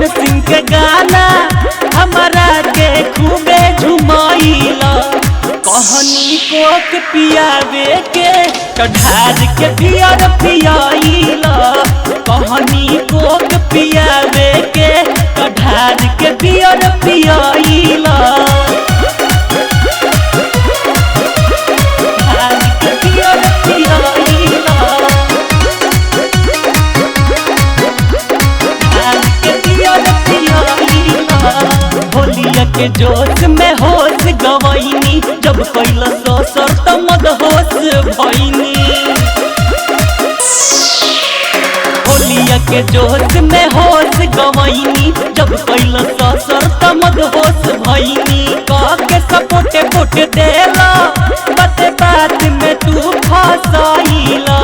पवन सिंह के गाना हमारा के खूबे झुमाइला। कहनी कोक पियावे के कढ़ार के पियर पियाइला। कहनी कोक पियावे के कढ़ार के पियर पियाइला। के जोश में होश गवैनी जब कैला ससुर त मदहोश भैनी। होलिया के जोश में होश गवैनी जब कैला ससुर त मदहोश भैनी। कह के सपोटे फुट देला बाते बात में तू फसाइला।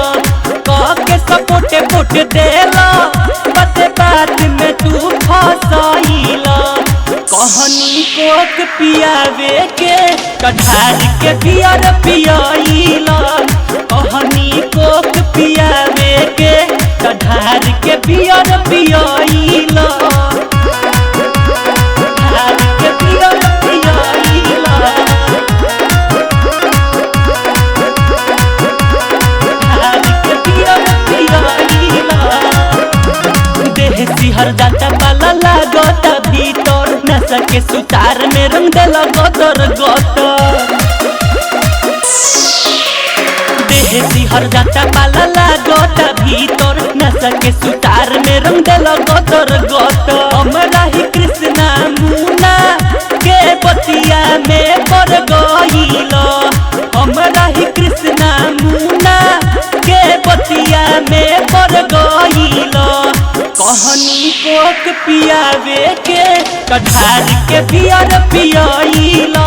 कह के सपोटे फुट देला बाते बात में तू फसाइला। कहनी कोक पियावे के कढ़ार के पियर पियाइला। कहनी कोक पियावे के कढ़ार के पियर पियाइला। कढ़ार के पियर पियाइला। कढ़ार के पियर पियाइला। देह सिहर जाता पाला लागता भीतर नशा के सुतार में रंग देला गदर गदर। देह सिहर जाता पाला लागता भीतर नशा के सुतार में रंग देला गदर गदर। हमरा ही कृष्णा मुना के बतिया में पड़ गइला। हमरा ही कृष्णा मुना के बतिया में पड़ गइला। कहनी कोक पियावे के कढ़ार के पियर पियाइला।